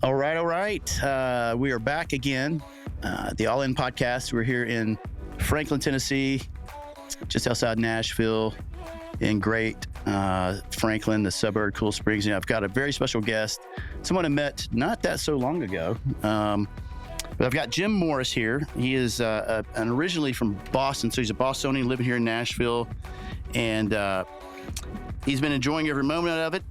All right, all right. We are back again. The All In Podcast. We're here in Franklin, Tennessee, just outside Nashville, in great Franklin, the suburb, Cool Springs. And I've got a very special guest, someone I met not that so long ago. But I've got Jim Morris here. He is originally from Boston, so he's a Bostonian living here in Nashville, and he's been enjoying every moment of it.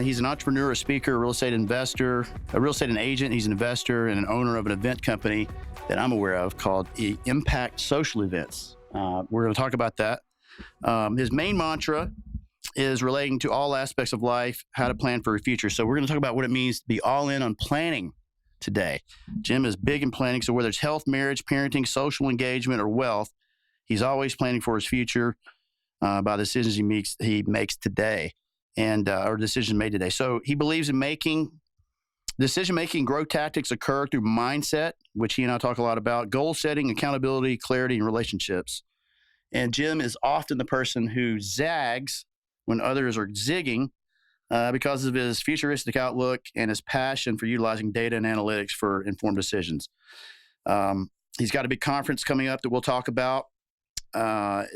He's an entrepreneur, a speaker, a real estate investor, a real estate agent. He's an investor and an owner of an event company that I'm aware of called Impact Social Events. We're going to talk about that. His main mantra is relating to all aspects of life, how to plan for your future. So we're going to talk about what it means to be all in on planning today. Jim is big in planning. So whether it's health, marriage, parenting, social engagement, or wealth, he's always planning for his future by the decisions he makes today. Or decision made today. So he believes in decision-making growth tactics occur through mindset, which he and I talk a lot about, goal setting, accountability, clarity, and relationships. And Jim is often the person who zags when others are zigging because of his futuristic outlook and his passion for utilizing data and analytics for informed decisions. He's got a big conference coming up that we'll talk about.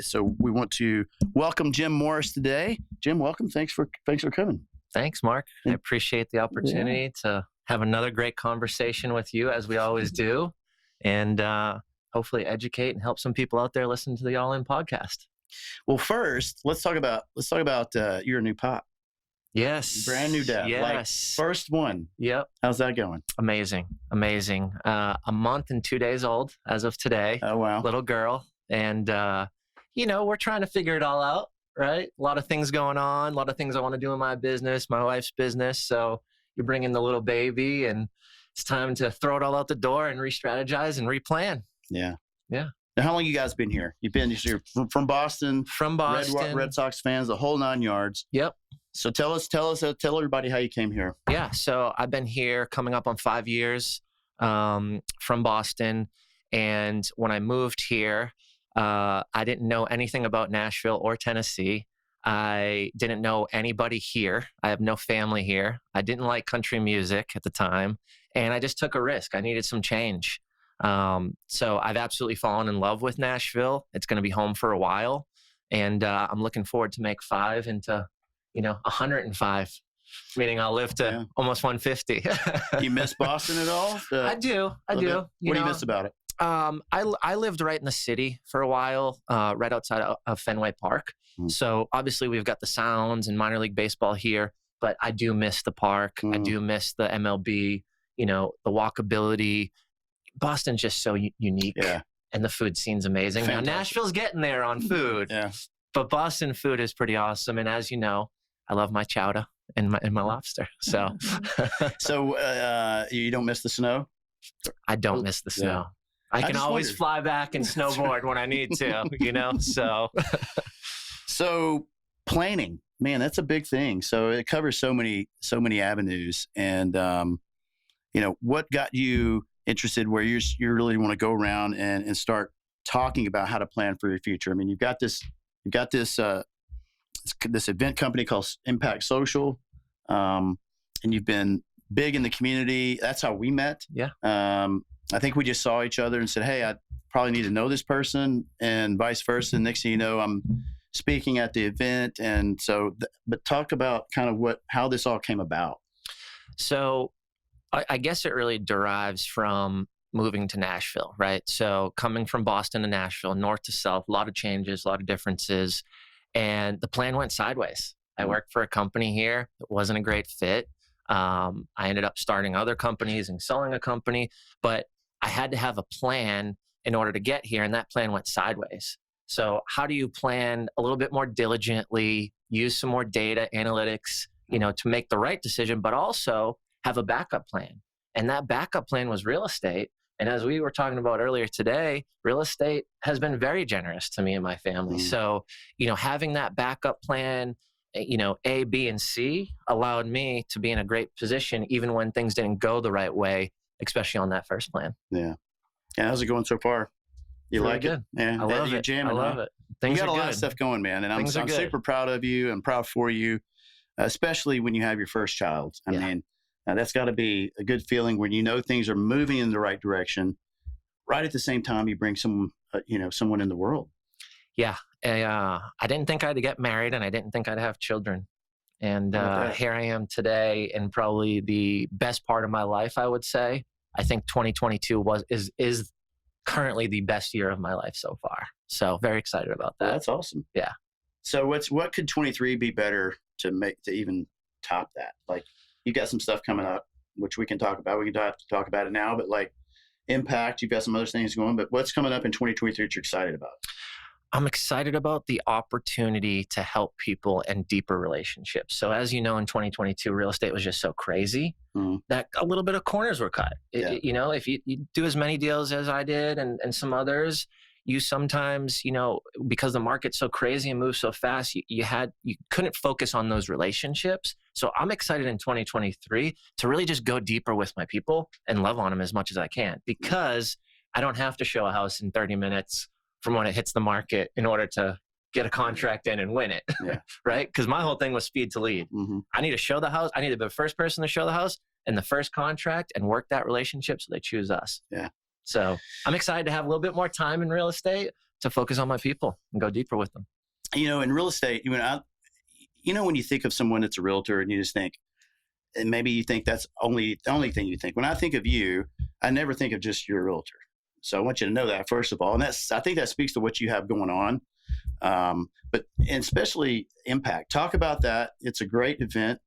So we want to welcome Jim Morris today. Jim, welcome. Thanks for coming. Thanks, Mark. I appreciate the opportunity to have another great conversation with you, as we always do, and hopefully educate and help some people out there listen to the All In podcast. Well, first, let's talk about your new pop. Yes, brand new dad. Yes, like first one. Yep. How's that going? Amazing. A month and 2 days old as of today. Oh wow, little girl. And, we're trying to figure it all out, right? A lot of things going on, a lot of things I want to do in my business, my wife's business. So you bring in the little baby and it's time to throw it all out the door and re-strategize and replan. Yeah. Yeah. Now, how long you guys been here? You're from Boston? From Boston. Red Sox fans, the whole 9 yards. Yep. So tell everybody how you came here. Yeah. So I've been here coming up on 5 years from Boston. And when I moved here, I didn't know anything about Nashville or Tennessee. I didn't know anybody here. I have no family here. I didn't like country music at the time. And I just took a risk. I needed some change. So I've absolutely fallen in love with Nashville. It's going to be home for a while. And I'm looking forward to make 5 into, 105. Meaning I'll live to almost 150. You miss Boston at all? I do. What do you miss about it? I lived right in the city for a while, right outside of Fenway Park. So obviously we've got the sounds and minor league baseball here, but I do miss the park. I do miss the MLB, the walkability. Boston's just so unique. Yeah. And the food scene's amazing. Fantastic. Now Nashville's getting there on food. Yeah. But Boston food is pretty awesome. And as you know, I love my chowder and my lobster. So So you don't miss the snow? I don't miss the snow. Yeah. I can always fly back and snowboard when I need to, so. So planning, man, that's a big thing. So it covers so many avenues. And, what got you interested where you really want to go around and start talking about how to plan for your future? I mean, you've got this event company called Impact Social, and you've been big in the community. That's how we met. Yeah. I think we just saw each other and said, hey, I probably need to know this person, and vice versa. Next thing you know, I'm speaking at the event. And so, but talk about kind of how this all came about. So I guess it really derives from moving to Nashville, right? So coming from Boston to Nashville, north to south, a lot of changes, a lot of differences. And the plan went sideways. I worked for a company here. It wasn't a great fit. I ended up starting other companies and selling a company, but I had to have a plan in order to get here, and that plan went sideways. So how do you plan a little bit more diligently, use some more data analytics, to make the right decision, but also have a backup plan? And that backup plan was real estate. And as we were talking about earlier today, real estate has been very generous to me and my family. So, having that backup plan, A, B, and C allowed me to be in a great position even when things didn't go the right way, especially on that first plan. Yeah. And how's it going so far? You really like good. It? Yeah. I love it. Jamming, I love it. Things you got are a lot good. of stuff going, man. And I'm good. super proud of you and proud for you, especially when you have your first child. I mean, Now that's got to be a good feeling when you know things are moving in the right direction. Right at the same time, you bring someone in the world. Yeah. I didn't think I'd get married, and I didn't think I'd have children. And here I am today, in probably the best part of my life, I would say. I think 2022 is currently the best year of my life so far. So very excited about that. Well, that's awesome. Yeah. So what could 23 be better to even top that? Like, you got some stuff coming up, which we can talk about. We can have to talk about it now, but like Impact, you've got some other things going, but what's coming up in 2023 that you're excited about? I'm excited about the opportunity to help people and deeper relationships. So as you know, in 2022, real estate was just so crazy that a little bit of corners were cut. If you do as many deals as I did and some others, you sometimes, because the market's so crazy and moves so fast, you couldn't focus on those relationships. So I'm excited in 2023 to really just go deeper with my people and love on them as much as I can, because I don't have to show a house in 30 minutes from when it hits the market in order to get a contract in and win it, right? Because my whole thing was speed to lead. I need to show the house. I need to be the first person to show the house and the first contract and work that relationship so they choose us. Yeah. So I'm excited to have a little bit more time in real estate to focus on my people and go deeper with them. In real estate, when you think of someone that's a realtor and you just think, and maybe you think that's the only thing you think. When I think of you, I never think of just your realtor. So I want you to know that, first of all. And I think that speaks to what you have going on. And especially Impact. Talk about that. It's a great event.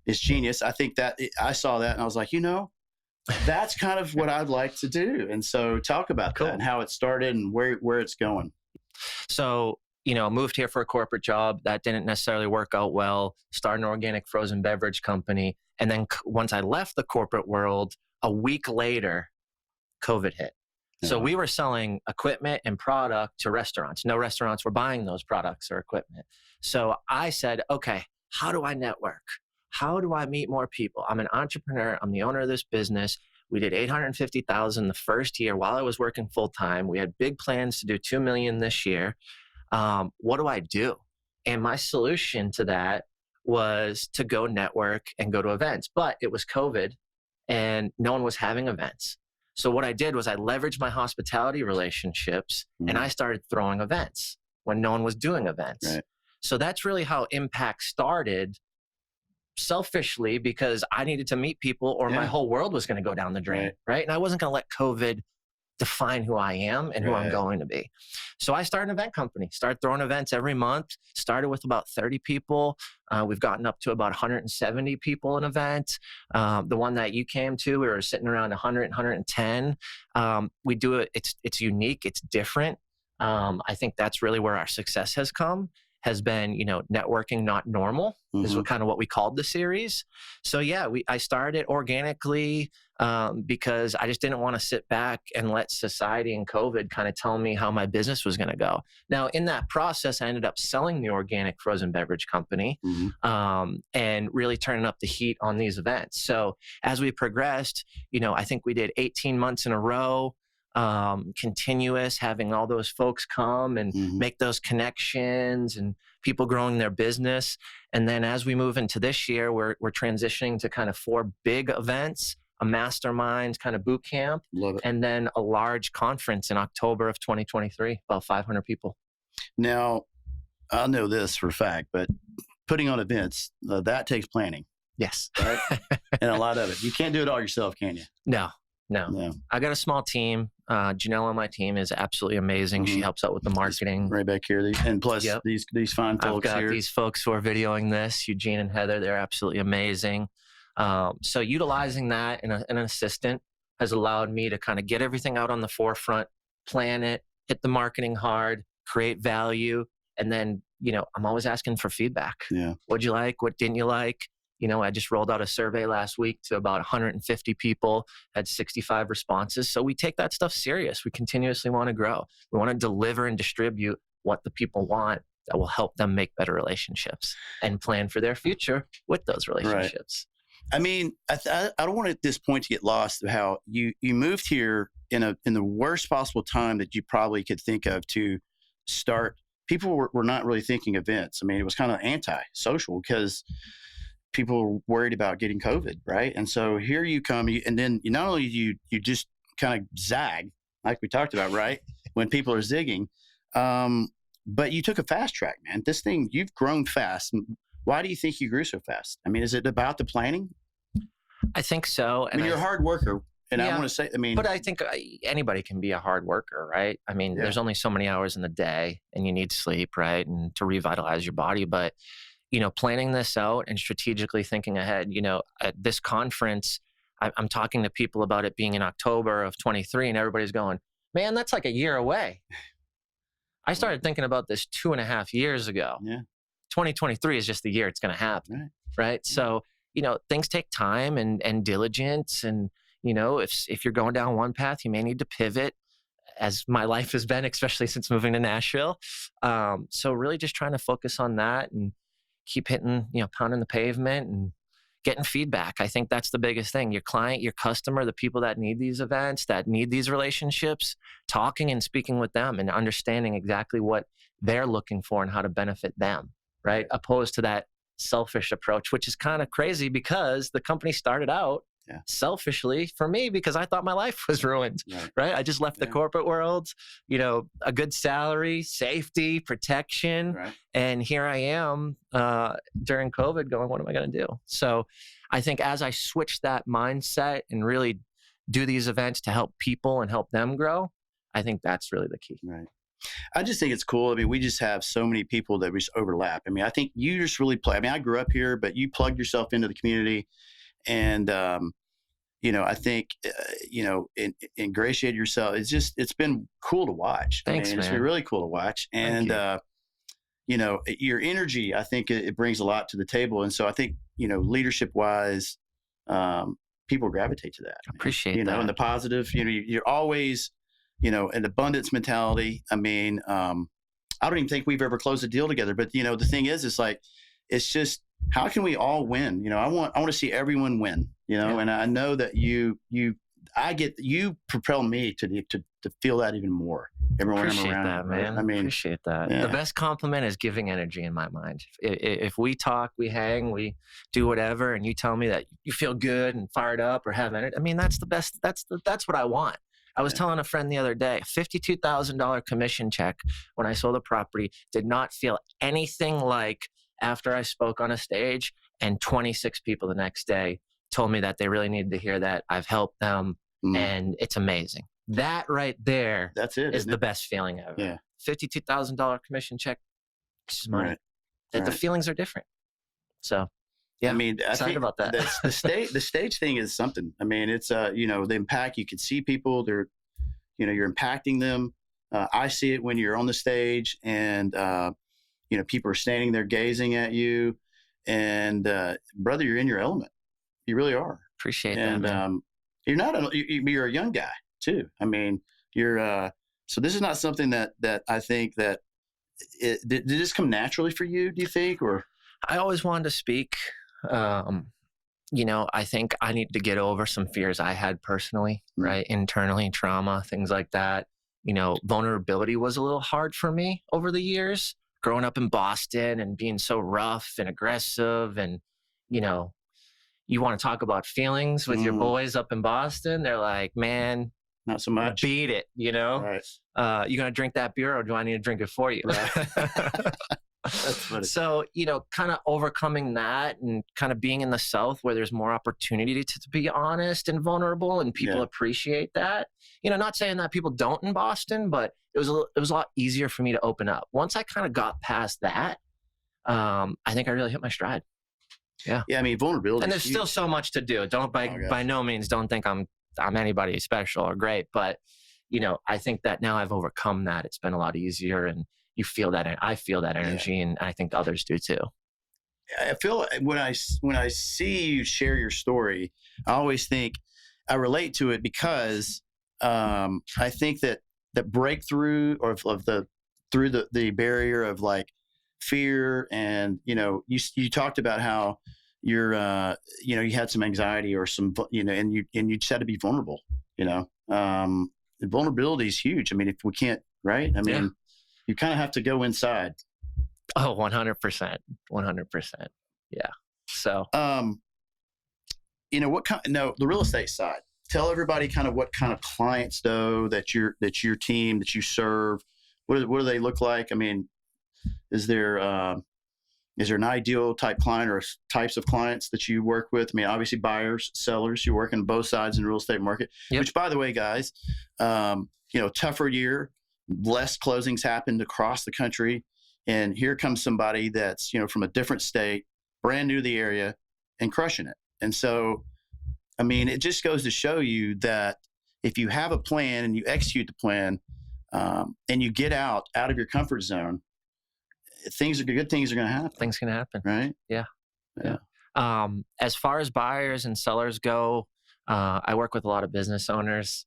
It's genius. I think that I saw that and I was like, that's kind of what I'd like to do. And so talk about that and how it started and where it's going. So, moved here for a corporate job that didn't necessarily work out well, started an organic frozen beverage company. And then once I left the corporate world, a week later, COVID hit. So we were selling equipment and product to restaurants. No restaurants were buying those products or equipment. So I said, okay, how do I network? How do I meet more people? I'm an entrepreneur. I'm the owner of this business. We did $850,000 the first year while I was working full time. We had big plans to do $2 million this year. What do I do? And my solution to that was to go network and go to events. But it was COVID and no one was having events. So what I did was I leveraged my hospitality relationships and I started throwing events when no one was doing events. Right. So that's really how Impact started, selfishly, because I needed to meet people or my whole world was going to go down the drain, right? And I wasn't going to let COVID define who I am and who I'm going to be. So I started an event company, started throwing events every month, started with about 30 people. We've gotten up to about 170 people an event. The one that you came to, we were sitting around 100, 110. We do it, it's unique, it's different. I think that's really where our success has been, networking not normal is what we called the series. So I started organically because I just didn't want to sit back and let society and COVID kind of tell me how my business was going to go. Now, in that process, I ended up selling the organic frozen beverage company and really turning up the heat on these events. So as we progressed, I think we did 18 months in a row. Continuous, having all those folks come and make those connections and people growing their business. And then as we move into this year, we're transitioning to kind of 4 big events, a mastermind kind of boot camp, and then a large conference in October of 2023, about 500 people. Now, I know this for a fact, but putting on events, that takes planning. Yes. Right? And a lot of it. You can't do it all yourself, can you? No. I got a small team. Janelle on my team is absolutely amazing. She helps out with the marketing. Right back here. And plus these fine folks I've got here. These folks who are videoing this, Eugene and Heather, they're absolutely amazing. So utilizing that and an assistant has allowed me to kind of get everything out on the forefront, plan it, hit the marketing hard, create value. And then, I'm always asking for feedback. Yeah. What'd you like? What didn't you like? I just rolled out a survey last week to about 150 people, had 65 responses. So we take that stuff serious. We continuously want to grow. We want to deliver and distribute what the people want that will help them make better relationships and plan for their future with those relationships. Right. I mean, I don't want at this point to get lost of how you moved here in the worst possible time that you probably could think of to start. People were not really thinking events. I mean, it was kind of anti-social because people were worried about getting COVID, right? And so here you come, and then not only you just kind of zag, like we talked about, right? When people are zigging, but you took a fast track, man. This thing, you've grown fast. Why do you think you grew so fast? I mean, is it about the planning? I think so. I mean, you're a hard worker. And Yeah. I want to say, I mean, But I think anybody can be a hard worker, right? I mean, Yeah. there's only so many hours in the day and you need sleep, right? And to revitalize your body. But, planning this out and strategically thinking ahead, at this conference, I'm talking to people about it being in October of 23 and everybody's going, man, that's like a year away. I started thinking about this 2.5 years ago. Yeah. 2023 is just the year it's going to happen. Right. So, things take time and diligence. And, if you're going down one path, you may need to pivot, as my life has been, especially since moving to Nashville. So really just trying to focus on that and keep hitting, pounding the pavement and getting feedback. I think that's the biggest thing. Your client, your customer, the people that need these events, that need these relationships, talking and speaking with them and understanding exactly what they're looking for and how to benefit them, right? Opposed to that selfish approach, which is kind of crazy because the company started out selfishly for me because I thought my life was ruined, right? I just left the corporate world, a good salary, safety, protection. And here I am during COVID going, what am I going to do? So I think as I switch that mindset and really do these events to help people and help them grow, I think that's really the key. Right. I just think it's cool. I mean, we just have so many people that we just overlap. I mean, I think you just really play. I mean, I grew up here, but you plugged yourself into the community and, I think, ingratiated yourself. It's been cool to watch. Thanks, man. It's man. been really cool to watch. And, your energy, I think it brings a lot to the table. And so I think, leadership wise, people gravitate to that. Appreciate that. And the positive, you're always, an abundance mentality. I mean, I don't even think we've ever closed a deal together, but the thing is, it's just, how can we all win? I want to see everyone win, and I know that you propel me to feel that even more. Everyone Appreciate I'm around, that, man. Right? I mean, appreciate that. Yeah. The best compliment is giving energy in my mind. If we talk, we hang, we do whatever, and you tell me that you feel good and fired up or have energy, I mean, that's the best. That's what I want. I was telling a friend the other day, a $52,000 commission check when I sold the property did not feel anything like after I spoke on a stage and 26 people the next day told me that they really needed to hear that. I've helped them and it's amazing. That right there that's it, is the best feeling ever. Yeah. $52,000 commission check, it's just money. Right. The feelings are different. So yeah, I mean, I excited think about that. the stage thing is something. I mean, it's the impact. You can see people. They're, you're impacting them. I see it when you're on the stage, and people are standing there gazing at you. And brother, you're in your element. You really are. Appreciate that. And you're a young guy too. I mean, you're. So this is not something that I think that. Did this come naturally for you? Do you think, or? I always wanted to speak. I think I need to get over some fears I had personally, right? Internally, trauma, things like that. Vulnerability was a little hard for me over the years, growing up in Boston and being so rough and aggressive. And, you want to talk about feelings with your boys up in Boston. They're like, man, not so much. Beat it, Right. You going to drink that beer or do I need to drink it for you? Right. That's funny. So, kind of overcoming that and kind of being in the South where there's more opportunity to be honest and vulnerable and people appreciate that. Not saying that people don't in Boston, but it was a lot easier for me to open up. Once I kind of got past that, I think I really hit my stride. Yeah. Yeah. I mean, vulnerability. And there's still so much to do. By no means don't think I'm anybody special or great, but I think that now I've overcome that. It's been a lot easier and you feel that. I feel that energy and I think others do too. I feel when I see you share your story, I always think I relate to it because I think that breakthrough through the barrier of like fear and, you talked about how you're, you had some anxiety or some, and you just had to be vulnerable, vulnerability is huge. I mean, if we can't, right. I mean, you kind of have to go inside. Oh, 100%. 100%. Yeah. So, what kind? No, the real estate side. Tell everybody kind of what kind of clients though that your team that you serve. What do they look like? I mean, is there an ideal type client or types of clients that you work with? I mean, obviously buyers, sellers. You work on both sides in the real estate market. Yep. Which, by the way, guys, tougher year, less closings happened across the country, and here comes somebody that's from a different state, brand new to the area, and crushing it. And so, I mean, it just goes to show you that if you have a plan and you execute the plan, and you get out of your comfort zone, good things are going to happen. Things can happen. Right? Yeah. As far as buyers and sellers go, I work with a lot of business owners,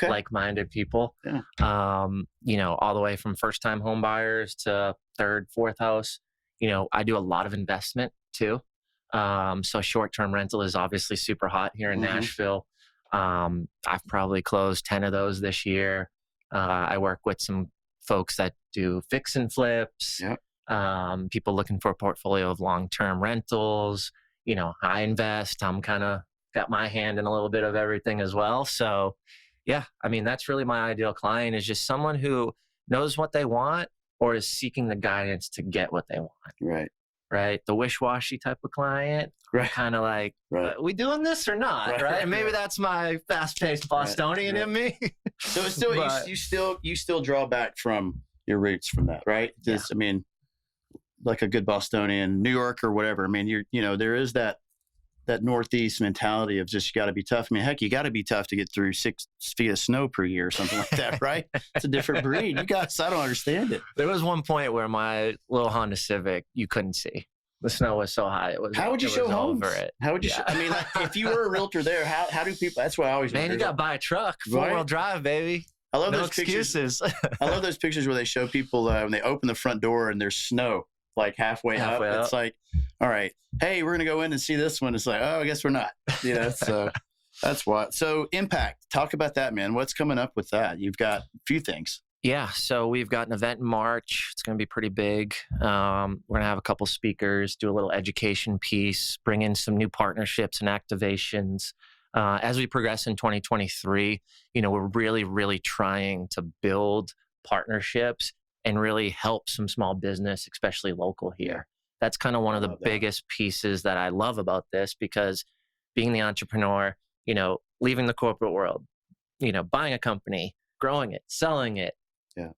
like-minded people. Yeah. All the way from first-time home buyers to third, fourth house. I do a lot of investment too. So short-term rental is obviously super hot here in Nashville. I've probably closed 10 of those this year. I work with some folks that do fix and flips. Yep. People looking for a portfolio of long-term rentals. I invest. I'm kind of got my hand in a little bit of everything as well. So yeah, I mean, that's really my ideal client, is just someone who knows what they want or is seeking the guidance to get what they want. Right. The wish-washy type of client. Right. Kind of like, are we doing this or not? Right. And maybe that's my fast-paced Bostonian in me. So it's still, you still draw back from your roots from that, right? Just, I mean, like a good Bostonian, New York or whatever. I mean, there is that Northeast mentality of just, you got to be tough. I mean, heck, you got to be tough to get through 6 feet of snow per year or something like that, right? It's a different breed. You guys, I don't understand it. There was one point where my little Honda Civic, you couldn't see. The snow was so high. How would you show homes? Over it. How would you? I mean, like, if you were a realtor there, how do people? That's what I always. Man, you got to buy a truck, 4-wheel drive, baby. I love no those excuses. Pictures. I love those pictures where they show people when they open the front door and there's snow like halfway up. It's like, all right, hey, we're gonna go in and see this one. It's like, oh, I guess we're not. So that's what. So Impact, talk about that, man. What's coming up with that? You've got a few things. Yeah, so we've got an event in March. It's going to be pretty big. We're going to have a couple speakers, do a little education piece, bring in some new partnerships and activations. As we progress in 2023, we're really, really trying to build partnerships and really help some small business, especially local here. That's kind of one of the biggest pieces that I love about this, because being the entrepreneur, leaving the corporate world, buying a company, growing it, selling it. Yeah.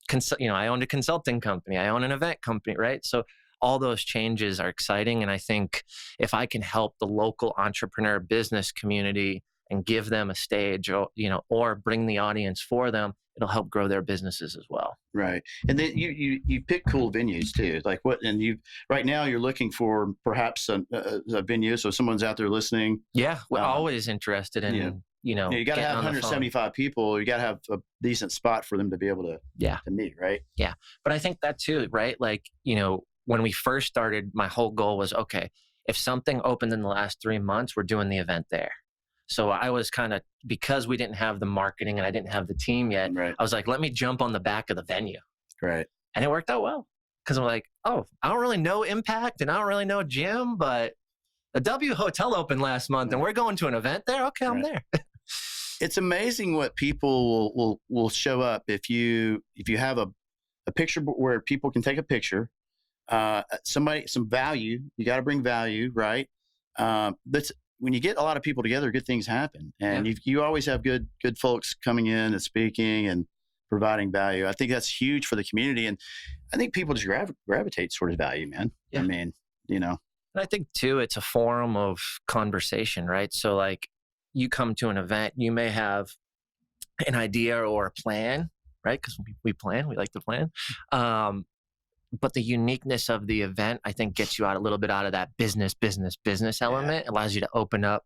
I owned a consulting company. I own an event company, right? So all those changes are exciting. And I think if I can help the local entrepreneur business community and give them a stage, or bring the audience for them, it'll help grow their businesses as well. Right. And then you pick cool venues too. Like right now you're looking for perhaps a venue. So if someone's out there listening. Yeah. We're always interested in, you got to have 175 people. You got to have a decent spot for them to be able to meet, right? Yeah. But I think that too, right? Like, when we first started, my whole goal was, okay, if something opened in the last 3 months, we're doing the event there. So I was because we didn't have the marketing and I didn't have the team yet, right. I was like, let me jump on the back of the venue. Right. And it worked out well, because I'm like, oh, I don't really know Impact and I don't really know Jim, but the W Hotel opened last month and we're going to an event there. Okay, I'm there. It's amazing what people will show up if you have a picture where people can take a picture, some value. You got to bring value, right? But when you get a lot of people together, good things happen, and you always have good folks coming in and speaking and providing value. I think that's huge for the community, and I think people just gravitate towards value, man. Yeah. I mean, And I think too, it's a forum of conversation, right? So like, you come to an event, you may have an idea or a plan, right? Because we like to plan. But the uniqueness of the event, I think, gets you out a little bit out of that business element. It allows you to open up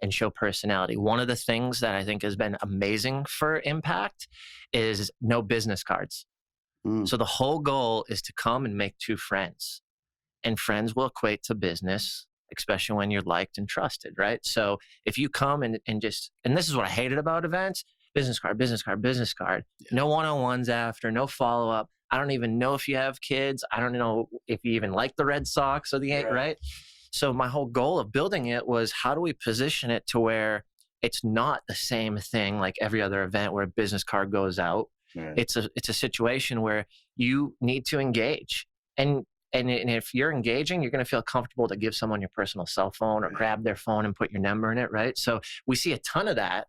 and show personality. One of the things that I think has been amazing for Impact is no business cards. So the whole goal is to come and make 2 friends. And friends will equate to business, especially when you're liked and trusted, right? So if you come and this is what I hated about events, business card. Yeah. No one-on-ones after, no follow-up. I don't even know if you have kids. I don't know if you even like the Red Sox or the Yankees, right? So my whole goal of building it was, how do we position it to where it's not the same thing like every other event where a business card goes out. Right. It's a situation where you need to engage. And if you're engaging, you're going to feel comfortable to give someone your personal cell phone or grab their phone and put your number in it, right? So we see a ton of that,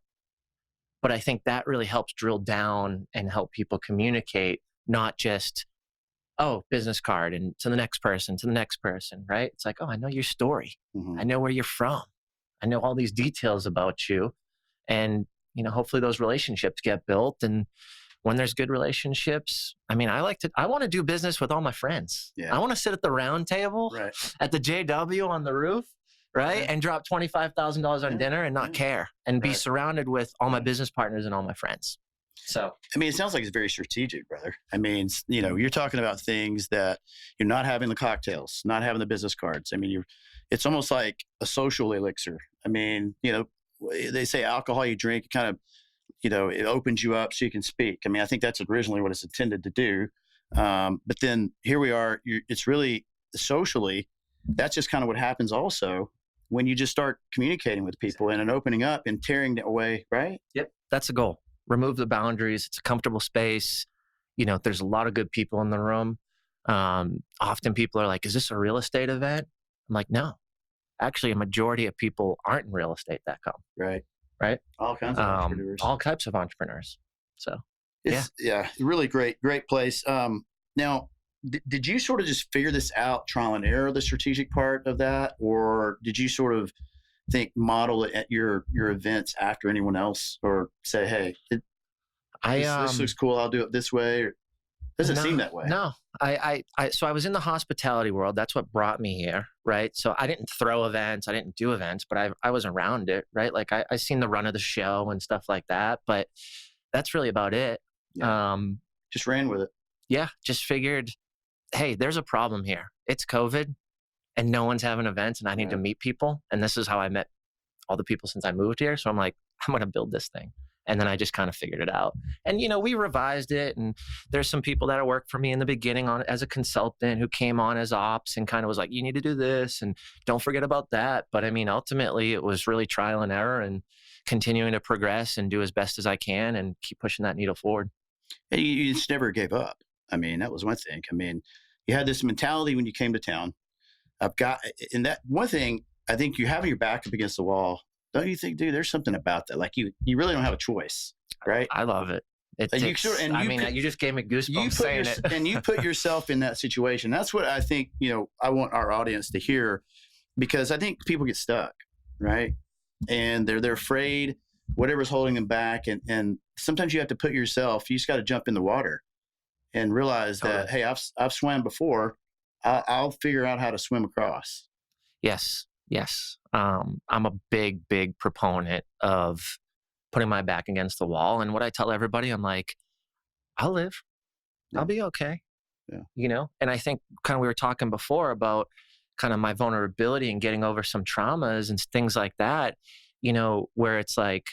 but I think that really helps drill down and help people communicate, not just, oh, business card and to the next person, right? It's like, oh, I know your story. Mm-hmm. I know where you're from. I know all these details about you. And, hopefully those relationships get built. And when there's good relationships, I mean, I want to do business with all my friends. Yeah. I want to sit at the round table at the JW on the roof, right? Yeah. And drop $25,000 on dinner and not care and be surrounded with all my business partners and all my friends. So, I mean, it sounds like it's very strategic, brother. I mean, you're talking about things that you're not having the cocktails, not having the business cards. I mean, it's almost like a social elixir. I mean, they say alcohol you drink, kind of, it opens you up so you can speak. I mean, I think that's originally what it's intended to do. But then here we are, it's really socially, that's just kind of what happens also when you just start communicating with people and opening up and tearing away, right? Yep. That's the goal. Remove the boundaries. It's a comfortable space. There's a lot of good people in the room. Often people are like, is this a real estate event? I'm like, no. Actually, a majority of people aren't in real estate that come. Right. All kinds of entrepreneurs. All types of entrepreneurs. So, yeah, really great place. Now, did you sort of just figure this out, trial and error, the strategic part of that? Or did you sort of model it at your events after anyone else, or say, hey, this looks cool, I'll do it this way? Or doesn't seem that way. No, so I was in the hospitality world. That's what brought me here, right? So I didn't throw events, I didn't do events, but I was around it, right? Like I seen the run of the show and stuff like that, but that's really about it. Yeah. Just ran with it. Yeah, just figured, hey, there's a problem here. It's COVID and no one's having events and I need to meet people. And this is how I met all the people since I moved here. So I'm like, I'm going to build this thing. And then I just kind of figured it out. And, we revised it. And there's some people that worked for me in the beginning on as a consultant who came on as ops and kind of was like, you need to do this and don't forget about that. But I mean, ultimately, it was really trial and error and continuing to progress and do as best as I can and keep pushing that needle forward. And you just never gave up. I mean, that was one thing. I mean, you had this mentality when you came to town. And that one thing, I think you having your back up against the wall. Don't you think, dude, there's something about that? Like you really don't have a choice, right? I love it. You just gave me goosebumps saying it. And you put yourself in that situation. That's what I think, I want our audience to hear, because I think people get stuck, right? And they're afraid, whatever's holding them back. And sometimes you have to you just got to jump in the water and realize that, hey, I've swam before. I'll figure out how to swim across. Yes. I'm a big proponent of putting my back against the wall. And what I tell everybody, I'm like, I'll live. Yeah. I'll be okay. Yeah. And I think kind of we were talking before about kind of my vulnerability and getting over some traumas and things like that, where it's like,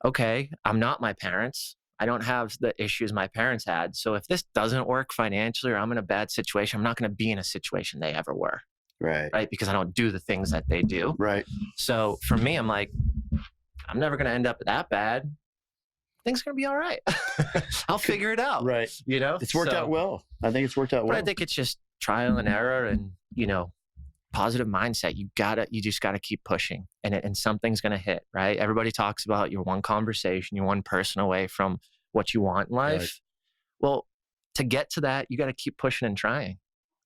okay, I'm not my parents. I don't have the issues my parents had. So if this doesn't work financially or I'm in a bad situation, I'm not going to be in a situation they ever were. Right. Because I don't do the things that they do. Right. So for me, I'm like, I'm never going to end up that bad. Things are going to be all right. I'll figure it out. Right. It's worked out well. I think it's worked out well. But I think it's just trial and error and, positive mindset. You just gotta keep pushing and something's going to hit, right? Everybody talks about you're one conversation, you're one person away from what you want in life. Right. Well, to get to that, you got to keep pushing and trying.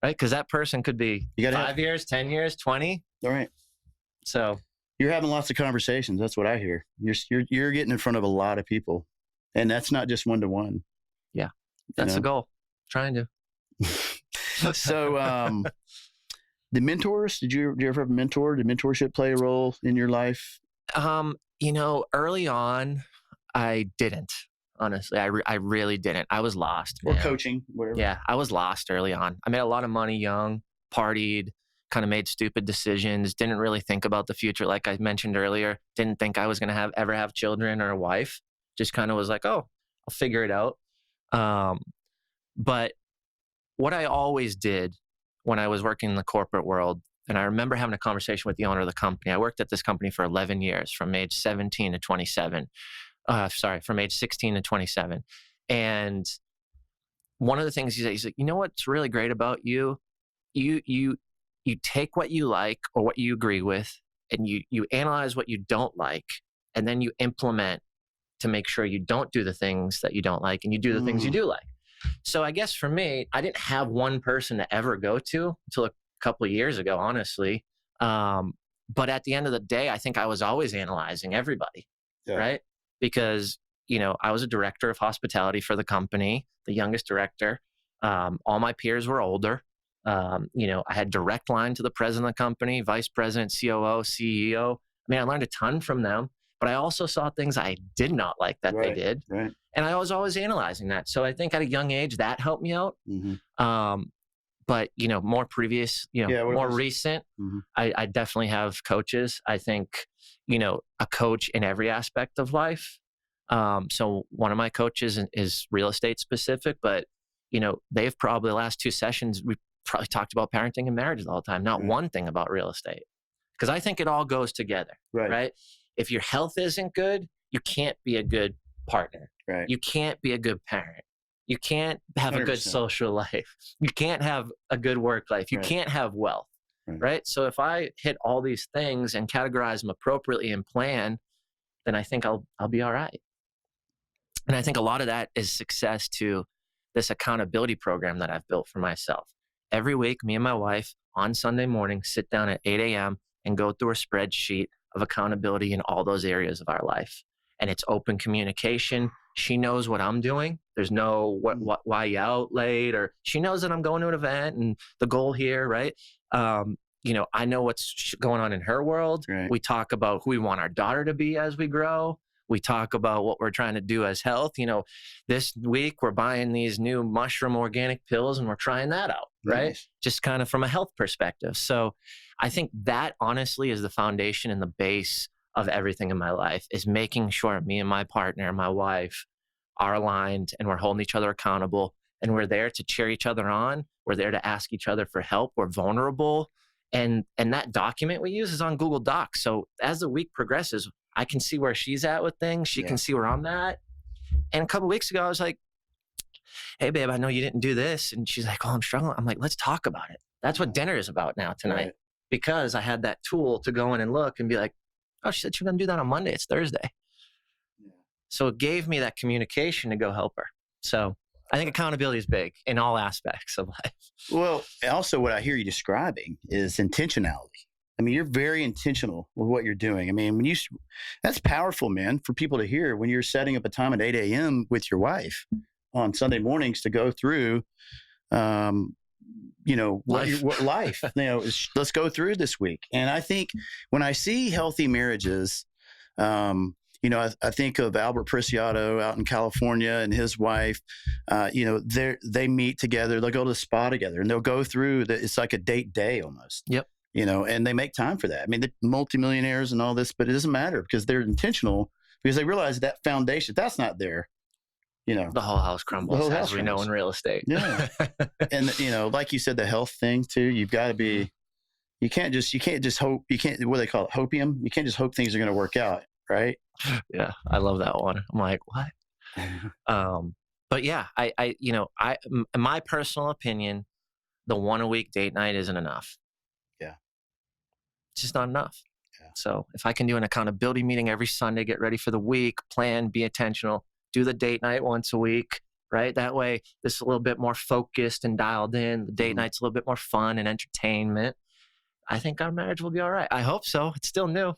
Right? Because that person could be 5 years, 10 years, 20. All right. So you're having lots of conversations. That's what I hear. You're getting in front of a lot of people, and that's not just one-to-one. Yeah, that's the goal. Trying to. So, the mentors. Did you ever have a mentor? Did mentorship play a role in your life? Early on, I didn't. Honestly, I really didn't. I was lost. Or coaching, whatever. Yeah, I was lost early on. I made a lot of money young, partied, kind of made stupid decisions, didn't really think about the future. Like I mentioned earlier, didn't think I was going to ever have children or a wife. Just kind of was like, oh, I'll figure it out. But what I always did when I was working in the corporate world And I remember having a conversation with the owner of the company. I worked at this company for 11 years, from age 17 to 27. From age 16 to 27. And one of the things he said, he's like, you know what's really great about you? You take what you like or what you agree with, and you analyze what you don't like, and then you implement to make sure you don't do the things that you don't like, and you do the things you do like. So I guess for me, I didn't have one person to ever go to until a couple of years ago, honestly. But at the end of the day, I think I was always analyzing everybody, right? Because, I was a director of hospitality for the company, the youngest director. All my peers were older. I had direct line to the president of the company, vice president, COO, CEO. I mean, I learned a ton from them, but I also saw things I did not like that they did. Right. And I was always analyzing that. So I think at a young age, that helped me out. But, more previous, more recent, I definitely have coaches. I think, a coach in every aspect of life. So one of my coaches is real estate specific, but, they've probably the last 2 sessions, we probably talked about parenting and marriage the whole time, not one thing about real estate. Because I think it all goes together, right? If your health isn't good, you can't be a good partner. Right. You can't be a good parent. You can't have 100%. A good social life. You can't have a good work life. You can't have wealth, right? So if I hit all these things and categorize them appropriately and plan, then I think I'll be all right. And I think a lot of that is success to this accountability program that I've built for myself. Every week, me and my wife on Sunday morning sit down at 8 a.m. and go through a spreadsheet of accountability in all those areas of our life. And it's open communication. She knows what I'm doing. There's no why you out late, or she knows that I'm going to an event and the goal here, right? I know what's going on in her world. Right. We talk about who we want our daughter to be as we grow. We talk about what we're trying to do as health. This week we're buying these new mushroom organic pills and we're trying that out, right? Nice. Just kind of from a health perspective. So I think that honestly is the foundation and the base of everything in my life, is making sure me and my partner, my wife, are aligned and we're holding each other accountable, and we're there to cheer each other on. We're there to ask each other for help. We're vulnerable. And that document we use is on Google Docs. So as the week progresses, I can see where she's at with things. She can see where I'm at. And a couple of weeks ago, I was like, hey, babe, I know you didn't do this. And she's like, oh, I'm struggling. I'm like, let's talk about it. That's what dinner is about now tonight. Right. Because I had that tool to go in and look and be like, oh, she said she's going to do that on Monday. It's Thursday. Yeah. So it gave me that communication to go help her. So I think accountability is big in all aspects of life. Well, also what I hear you describing is intentionality. I mean, you're very intentional with what you're doing. I mean, that's powerful, man, for people to hear when you're setting up a time at 8 a.m. with your wife on Sunday mornings to go through, what life, let's go through this week. And I think when I see healthy marriages, I think of Albert Preciado out in California and his wife. They meet together. They'll go to the spa together, and they'll go through. It's like a date day almost. Yep. And they make time for that. I mean, they're multimillionaires and all this, but it doesn't matter because they're intentional, because they realize that foundation, if that's not there, the whole house crumbles, as we know in real estate. Yeah. And, like you said, the health thing too, you've got to be, you can't just hope, what do they call it? Hopium. You can't just hope things are going to work out. Right. Yeah. I love that one. I'm like, what? But yeah, in my personal opinion, the 1 a week date night isn't enough. Yeah. It's just not enough. Yeah. So if I can do an accountability meeting every Sunday, get ready for the week, plan, be intentional, do the date night once a week, right? That way this is a little bit more focused and dialed in. The date night's a little bit more fun and entertainment. I think our marriage will be all right. I hope so. It's still new.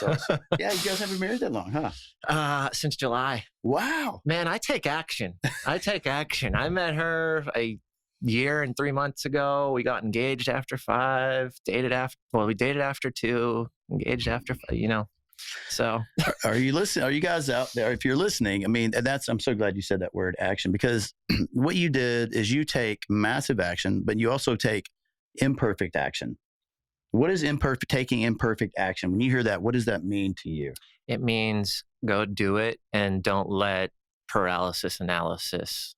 Awesome. Yeah, you guys haven't been married that long, huh? Since July. Wow. Man, I take action. I met her a year and 3 months ago. We got engaged after 5, we dated after 2, engaged after 5, So are you listening? Are you guys out there? If you're listening, I mean, I'm so glad you said that word action, because what you did is you take massive action, but you also take imperfect action. What is taking imperfect action? When you hear that, what does that mean to you? It means go do it and don't let paralysis analysis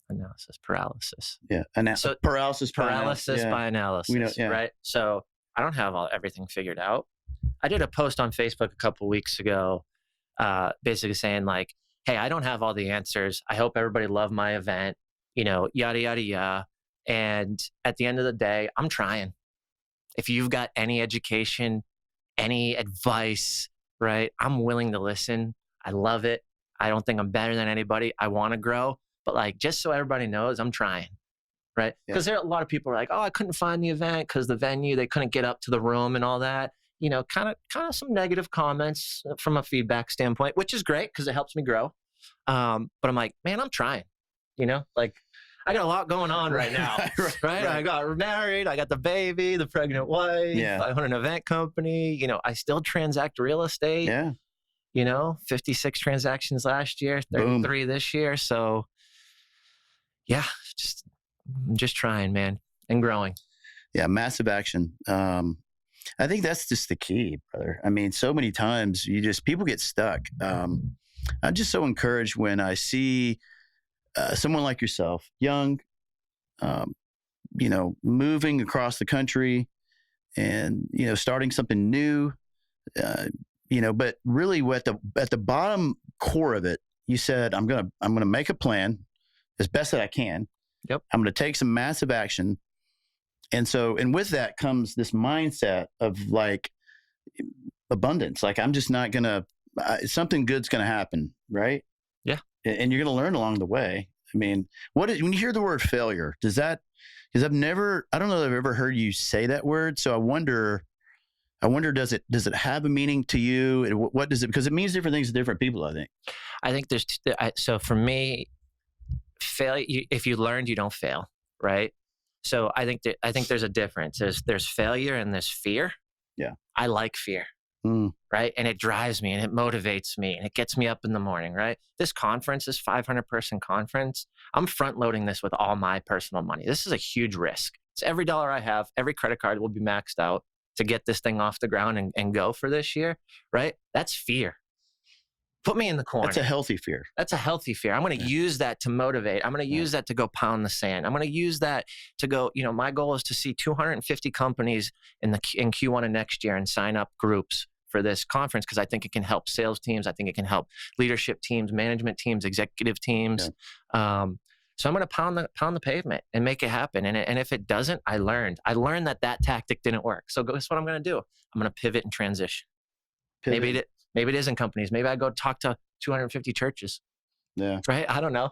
analysis, paralysis. Yeah. So paralysis by analysis, We know, yeah. right? So I don't have everything figured out. I did a post on Facebook a couple weeks ago, basically saying like, hey, I don't have all the answers. I hope everybody loved my event, yada, yada, yada. And at the end of the day, I'm trying. If you've got any education, any advice, right? I'm willing to listen. I love it. I don't think I'm better than anybody. I want to grow, but like, just so everybody knows, I'm trying, right? Because there are a lot of people who are like, oh, I couldn't find the event because the venue, they couldn't get up to the room and all that. Kind of some negative comments from a feedback standpoint, which is great because it helps me grow. But I'm like, man, I'm trying, like I got a lot going on right now, right? I got married, I got the baby, the pregnant wife, I own an event company, I still transact real estate, 56 transactions last year, 33 this year. So yeah, I'm just trying, man, and growing. Yeah, massive action. I think that's just the key, brother. I mean, so many times people get stuck. I'm just so encouraged when I see someone like yourself, young, moving across the country and, starting something new, but really at the bottom core of it, you said, I'm going to make a plan as best that I can. Yep. I'm going to take some massive action. And with that comes this mindset of like abundance. Like, I'm just not going to, something good's going to happen. Right. Yeah. And you're going to learn along the way. I mean, when you hear the word failure, because I don't know that I've ever heard you say that word. So I wonder, does it have a meaning to you? And what does it, because it means different things to different people, I think. I think so for me, failure, if you learned, you don't fail. Right. So I think there's a difference. There's failure and there's fear. Yeah. I like fear. Right. And it drives me and it motivates me and it gets me up in the morning. Right. This 500 person conference, I'm front loading this with all my personal money. This is a huge risk. It's every dollar I have, every credit card will be maxed out to get this thing off the ground and go for this year. Right. That's fear. Put me in the corner. That's a healthy fear. That's a healthy fear. I'm going to use that to motivate. I'm going to use that to go pound the sand. I'm going to use that to go, my goal is to see 250 companies in Q1 of next year and sign up groups for this conference because I think it can help sales teams. I think it can help leadership teams, management teams, executive teams. Yeah. So I'm going to pound the pavement and make it happen. And if it doesn't, I learned that tactic didn't work. So guess what I'm going to do? I'm going to pivot and transition. Maybe it is in companies. Maybe I go talk to 250 churches. Yeah. Right. I don't know.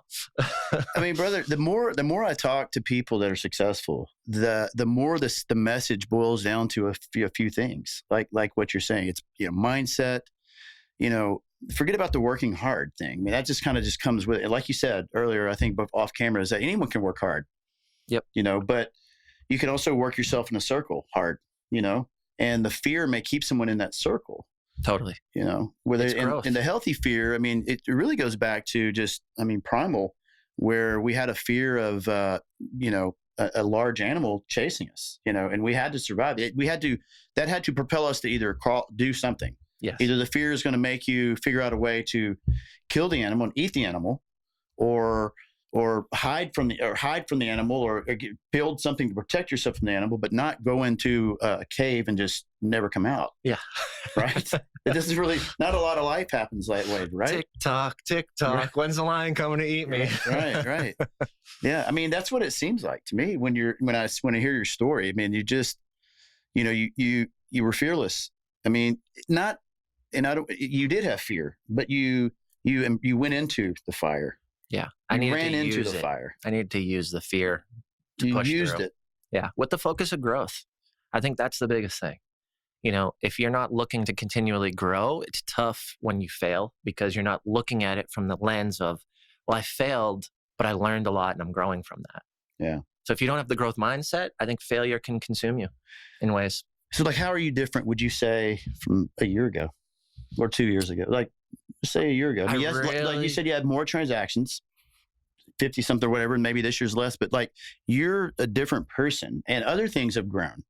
I mean, brother, the more I talk to people that are successful, the more the message boils down to a few things, like what you're saying. It's, mindset, forget about the working hard thing. I mean, that just comes with it. Like you said earlier, I think off camera, is that anyone can work hard. Yep. But you can also work yourself in a circle hard, and the fear may keep someone in that circle. Totally. Where in the healthy fear, I mean, it really goes back to primal, where we had a fear of, a large animal chasing us, and we had to survive it. That had to propel us to either do something. Yes. Either the fear is going to make you figure out a way to kill the animal and eat the animal, or hide from the animal, or build something to protect yourself from the animal, but not go into a cave and just never come out. Yeah. Right. It doesn't really, not a lot of life happens that way, right? Tick tock. Right. When's the lion coming to eat me? Right. Yeah. I mean, that's what it seems like to me when I hear your story. I mean, you just, you were fearless. I mean, you did have fear, but you went into the fire. Yeah. You ran into the fire. I needed to use the fear to push through. You used it. Yeah. With the focus of growth. I think that's the biggest thing. If you're not looking to continually grow, it's tough when you fail because you're not looking at it from the lens of, well, I failed, but I learned a lot and I'm growing from that. Yeah. So if you don't have the growth mindset, I think failure can consume you in ways. So how are you different, would you say, from a year ago or 2 years ago? Like, say a year ago. I mean, like you said, you had more transactions, 50 something or whatever, and maybe this year's less, but like you're a different person and other things have grown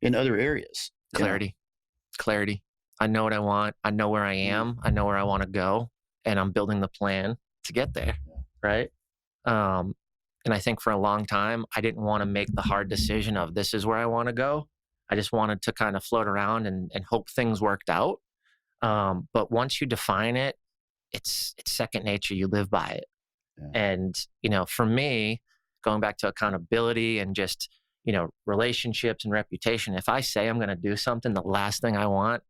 in other areas. Clarity. I know what I want. I know where I am. I know where I want to go, and I'm building the plan to get there. Right. And I think for a long time, I didn't want to make the hard decision of this is where I want to go. I just wanted to kind of float around and hope things worked out. But once you define it, it's second nature. You live by it. Yeah. And, for me, going back to accountability and just, relationships and reputation, if I say I'm going to do something, the last thing I want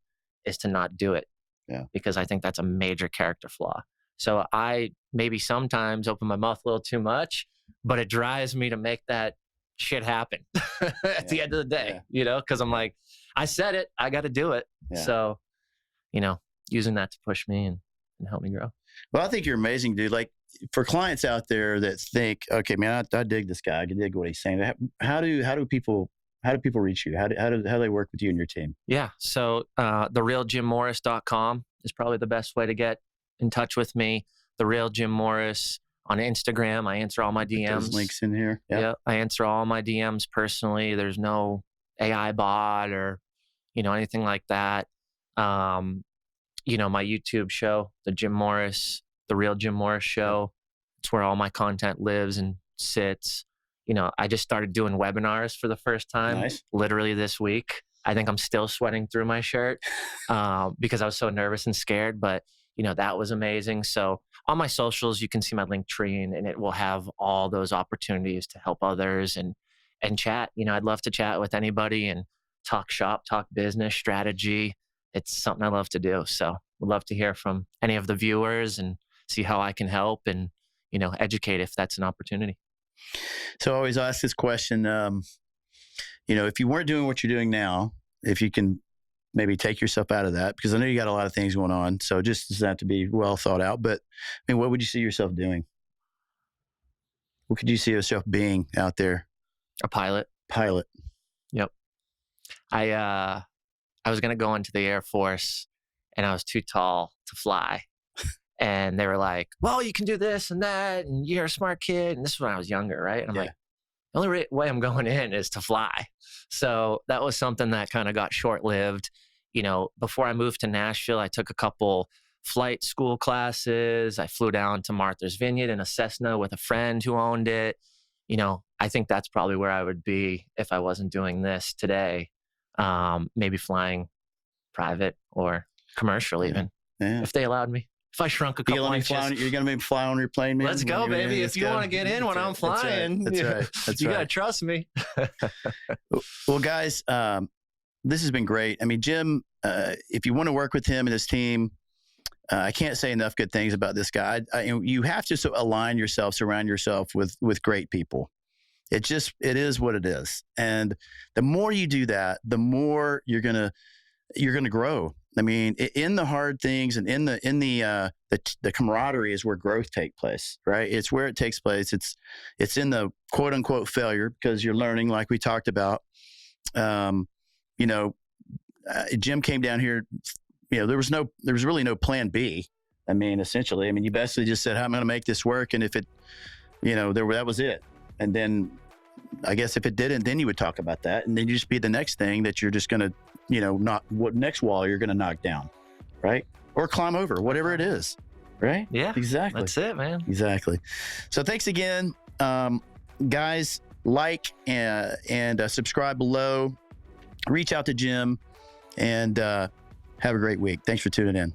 is to not do it. Yeah. Because I think that's a major character flaw. So I maybe sometimes open my mouth a little too much, but it drives me to make that shit happen at the end of the day, because I'm like, I said it, I got to do it. Yeah. So, using that to push me and help me grow. Well, I think you're amazing, dude. Like, for clients out there that think, okay, man, I dig this guy. I can dig what he's saying. How do people reach you? How do they work with you and your team? Yeah. So, therealjimmorris.com is probably the best way to get in touch with me. The Real Jim Morris on Instagram. I answer all my DMs. Those links in here. Yeah. I answer all my DMs personally. There's no AI bot or, anything like that. My YouTube show, The Real Jim Morris Show. It's where all my content lives and sits. I just started doing webinars for the first time, literally this week. I think I'm still sweating through my shirt because I was so nervous and scared, but that was amazing. So on my socials, you can see my link tree and it will have all those opportunities to help others and chat. I'd love to chat with anybody and talk shop, talk business, strategy. It's something I love to do. So would love to hear from any of the viewers and see how I can help and, educate if that's an opportunity. So I always ask this question, if you weren't doing what you're doing now, if you can maybe take yourself out of that, because I know you got a lot of things going on. So it just doesn't have to be well thought out, but what would you see yourself doing? What could you see yourself being out there? A pilot. Yep. I was going to go into the Air Force and I was too tall to fly. And they were like, well, you can do this and that. And you're a smart kid. And this is when I was younger, right? And I'm like, the only way I'm going in is to fly. So that was something that kind of got short-lived. Before I moved to Nashville, I took a couple flight school classes. I flew down to Martha's Vineyard in a Cessna with a friend who owned it. I think that's probably where I would be if I wasn't doing this today. Maybe flying private or commercial even, if they allowed me. If I shrunk a couple inches. You're going to maybe fly on your plane, man? Let's go, baby. If you want to get in when I'm flying, that's right. You got to trust me. Well, guys, this has been great. I mean, Jim, if you want to work with him and his team, I can't say enough good things about this guy. You have to surround yourself with great people. It is what it is. And the more you do that, the more you're going to grow. I mean, in the hard things and in the camaraderie is where growth takes place, right? It's where it takes place. It's in the quote unquote failure because you're learning, like we talked about. Jim came down here. There was really no plan B. I mean, essentially, you basically just said, "I'm going to make this work," and if it, that was it. And then, I guess if it didn't, then you would talk about that, and then you just be the next thing that you're just going to. Not what next wall you're going to knock down, right? Or climb over, whatever it is, right? Yeah, exactly. That's it, man. Exactly. So thanks again, guys. Like and subscribe below. Reach out to Jim, and have a great week. Thanks for tuning in.